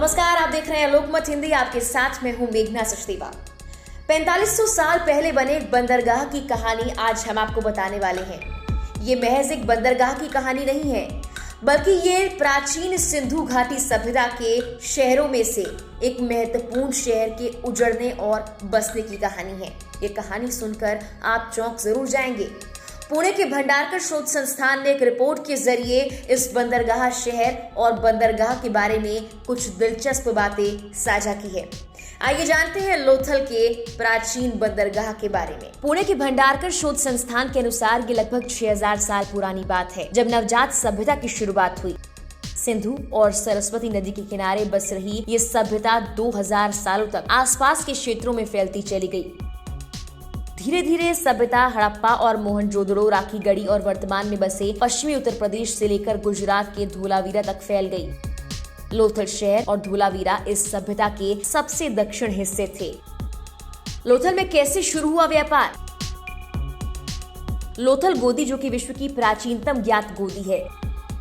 नमस्कार, आप देख रहे हैं लोकमत हिंदी। आपके साथ में हूं मेघना सचदेवा। 4500 साल पहले बने एक बंदरगाह की कहानी आज हम आपको बताने वाले हैं। ये महज एक बंदरगाह की कहानी नहीं है, बल्कि ये प्राचीन सिंधु घाटी सभ्यता के शहरों में से एक महत्वपूर्ण शहर के उजड़ने और बसने की कहानी है। ये कहानी सुनकर आप चौंक जरूर जाएंगे। पुणे के भंडारकर शोध संस्थान ने एक रिपोर्ट के जरिए इस बंदरगाह शहर और बंदरगाह के बारे में कुछ दिलचस्प बातें साझा की है। आइए जानते हैं लोथल के प्राचीन बंदरगाह के बारे में। पुणे के भंडारकर शोध संस्थान के अनुसार ये लगभग 6000 साल पुरानी बात है, जब नवजात सभ्यता की शुरुआत हुई। सिंधु और सरस्वती नदी के किनारे बस रही ये सभ्यता 2000 सालों तक आसपास के क्षेत्रों में फैलती चली गई। धीरे धीरे सभ्यता हड़प्पा और मोहनजोदड़ो, राखीगढ़ी और वर्तमान में बसे पश्चिमी उत्तर प्रदेश से लेकर गुजरात के धोलावीरा तक फैल गई। लोथल शहर और धोलावीरा इस सभ्यता के सबसे दक्षिण हिस्से थे। लोथल में कैसे शुरू हुआ व्यापार? लोथल गोदी, जो कि विश्व की प्राचीनतम ज्ञात गोदी है,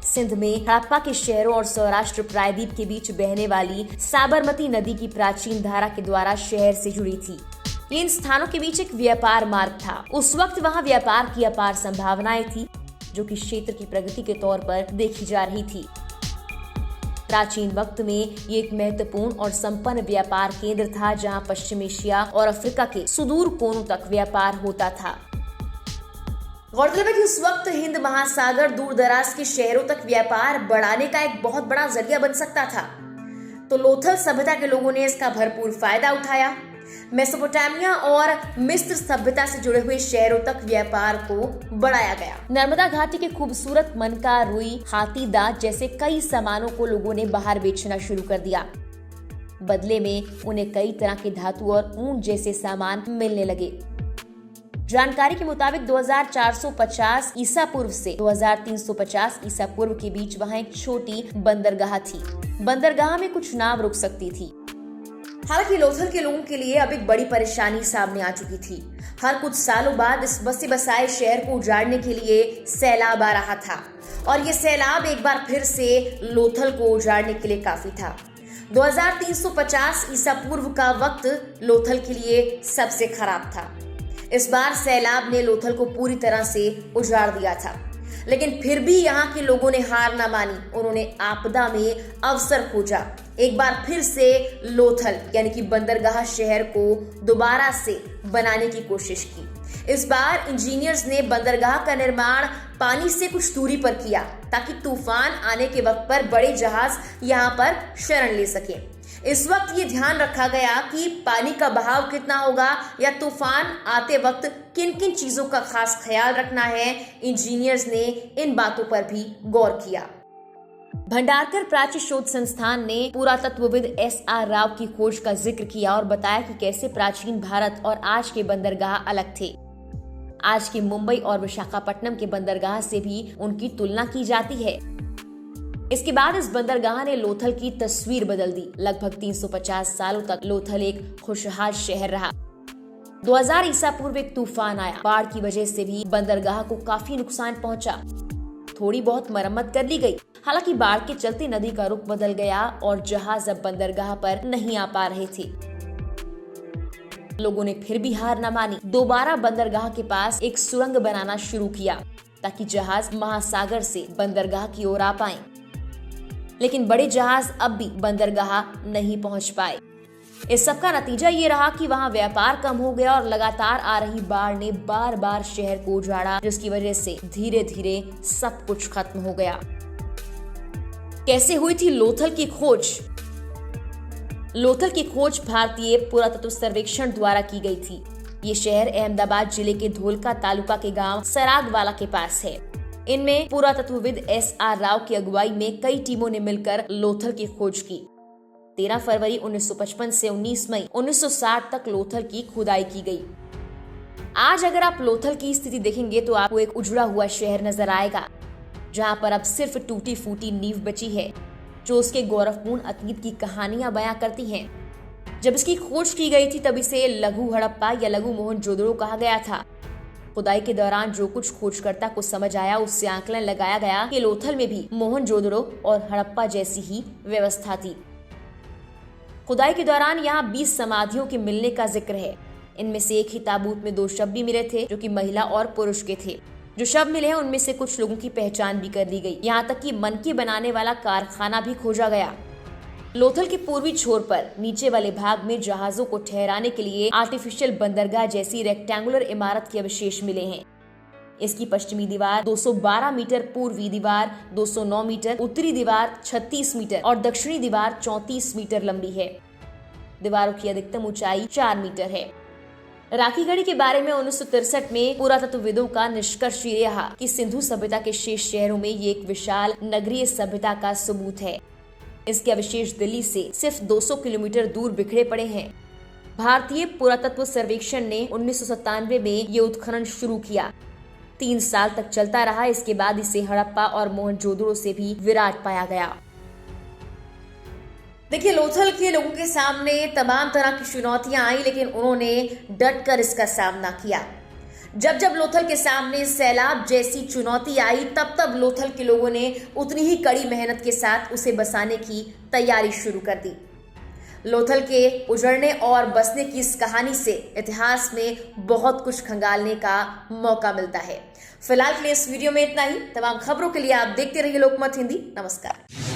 सिंध में हड़प्पा के शहरों और सौराष्ट्र प्रायद्वीप के बीच बहने वाली साबरमती नदी की प्राचीन धारा के द्वारा शहर से जुड़ी थी। इन स्थानों के बीच एक व्यापार मार्ग था। उस वक्त वहां व्यापार की अपार संभावनाएं थी, जो कि क्षेत्र की प्रगति के तौर पर देखी जा रही थी। प्राचीन वक्त में ये एक महत्वपूर्ण और संपन्न व्यापार केंद्र था, जहां पश्चिम एशिया और अफ्रीका के सुदूर कोनों तक व्यापार होता था। गौरतलब है कि उस वक्त हिंद महासागर दूर दराज के शहरों तक व्यापार बढ़ाने का एक बहुत बड़ा जरिया बन सकता था। तो लोथल सभ्यता के लोगों ने इसका भरपूर फायदा उठाया। मेसोपोटामिया और मिस्र सभ्यता से जुड़े हुए शहरों तक व्यापार को बढ़ाया गया। नर्मदा घाटी के खूबसूरत मनका, रुई, हाथी दांत जैसे कई सामानों को लोगों ने बाहर बेचना शुरू कर दिया। बदले में उन्हें कई तरह के धातु और ऊन जैसे सामान मिलने लगे। जानकारी के मुताबिक 2450 ईसा पूर्व से 2350 ईसा पूर्व के बीच वहां एक छोटी बंदरगाह थी। बंदरगाह में कुछ नाव रुक सकती थी। हालांकि लोथल के लोगों के लिए अब एक बड़ी परेशानी सामने आ चुकी थी। हर कुछ सालों बाद इस बसे बसाए शहर को उजाड़ने के लिए सैलाब आ रहा था, और ये सैलाब एक बार फिर से लोथल को उजाड़ने के लिए काफी था। 2350 ईसा पूर्व का वक्त लोथल के लिए सबसे खराब था। इस बार सैलाब ने लोथल को पूरी तरह से उजाड़ दिया था, लेकिन फिर भी यहाँ के लोगों ने हार न मानी। उन्होंने आपदा में अवसर खोजा। एक बार फिर से लोथल यानी कि बंदरगाह शहर को दोबारा से बनाने की कोशिश की। इस बार इंजीनियर्स ने बंदरगाह का निर्माण पानी से कुछ दूरी पर किया, ताकि तूफान आने के वक्त पर बड़े जहाज यहाँ पर शरण ले सके। इस वक्त ये ध्यान रखा गया कि पानी का बहाव कितना होगा या तूफान आते वक्त किन किन चीजों का खास ख्याल रखना है। इंजीनियर्स ने इन बातों पर भी गौर किया। भंडारकर प्राच्य शोध संस्थान ने पुरातत्वविद SR राव की खोज का जिक्र किया और बताया कि कैसे प्राचीन भारत और आज के बंदरगाह अलग थे। आज के मुंबई और विशाखापट्टनम के बंदरगाह से भी उनकी तुलना की जाती है। इसके बाद इस बंदरगाह ने लोथल की तस्वीर बदल दी। लगभग 350 सालों तक लोथल एक खुशहाल शहर रहा। 2000 ईसा पूर्व एक तूफान आया। बाढ़ की वजह से भी बंदरगाह को काफी नुकसान पहुंचा। थोड़ी बहुत मरम्मत कर ली गई। हालांकि बाढ़ के चलते नदी का रुख बदल गया और जहाज अब बंदरगाह पर नहीं आ पा रहे थे। लोगों ने फिर भी हार न मानी। दोबारा बंदरगाह के पास एक सुरंग बनाना शुरू किया, ताकि जहाज महासागर से बंदरगाह की ओर आ पाएं। लेकिन बड़े जहाज अब भी बंदरगाह नहीं पहुंच पाए। इस सब का नतीजा ये रहा कि वहां व्यापार कम हो गया और लगातार आ रही बाढ़ ने बार बार शहर को उजाड़ा, जिसकी वजह से धीरे धीरे सब कुछ खत्म हो गया। कैसे हुई थी लोथल की खोज? लोथल की खोज भारतीय पुरातत्व सर्वेक्षण द्वारा की गई थी। ये शहर अहमदाबाद जिले के धोलका तालुका के गांव सरागवाला के पास है। इनमें पुरातत्वविद SR राव की अगुवाई में कई टीमों ने मिलकर लोथल की खोज की। 13 फरवरी 1955 से 19 मई 1960 तक लोथल की खुदाई की गई। आज अगर आप लोथल की स्थिति देखेंगे तो आपको एक उजड़ा हुआ शहर नजर आएगा, जहां पर अब सिर्फ टूटी फूटी नींव बची है, जो उसके गौरवपूर्ण अतीत की कहानियां बयां करती हैं। जब इसकी खोज की गई थी तब इसे लघु हड़प्पा या लघु मोहनजोदड़ो कहा गया था। खुदाई के दौरान जो कुछ खोजकर्ता को समझ आया, उससे आकलन लगाया गया कि लोथल में भी मोहनजोदड़ो और हड़प्पा जैसी ही व्यवस्था थी। खुदाई के दौरान यहाँ 20 समाधियों के मिलने का जिक्र है। इनमें से एक ही ताबूत में 2 शव भी मिले थे, जो कि महिला और पुरुष के थे। जो शव मिले हैं उनमें से कुछ लोगों की पहचान भी कर ली गई। यहाँ तक कि मनकी बनाने वाला कारखाना भी खोजा गया। लोथल के पूर्वी छोर पर नीचे वाले भाग में जहाजों को ठहराने के लिए आर्टिफिशियल बंदरगाह जैसी रेक्टेंगुलर इमारत के अवशेष मिले हैं। इसकी पश्चिमी दीवार 212 मीटर, पूर्वी दीवार 209 मीटर, उत्तरी दीवार 36 मीटर और दक्षिणी दीवार 34 मीटर लंबी है। दीवारों की अधिकतम ऊंचाई 4 मीटर है। राखीगढ़ी के बारे में 1963 में पुरातत्वविदों का निष्कर्ष ये रहा कि सिंधु सभ्यता के शेष शहरों में ये एक विशाल नगरीय सभ्यता का सबूत है। इसके अवशेष दिल्ली से सिर्फ 200 किलोमीटर दूर बिखरे पड़े हैं। भारतीय पुरातत्व सर्वेक्षण ने 1997 में ये उत्खनन शुरू किया। 3 साल तक चलता रहा। इसके बाद इसे हड़प्पा और मोहनजोदड़ो से भी विराट पाया गया। देखिए, लोथल के लोगों के सामने तमाम तरह की चुनौतियां आई, लेकिन उन्होंने डटकर इसका सामना किया। जब जब लोथल के सामने सैलाब जैसी चुनौती आई, तब लोथल के लोगों ने उतनी ही कड़ी मेहनत के साथ उसे बसाने की तैयारी शुरू कर दी। लोथल के उजड़ने और बसने की इस कहानी से इतिहास में बहुत कुछ खंगालने का मौका मिलता है। फिलहाल के लिए इस वीडियो में इतना ही। तमाम खबरों के लिए आप देखते रहिए लोकमत हिंदी। नमस्कार।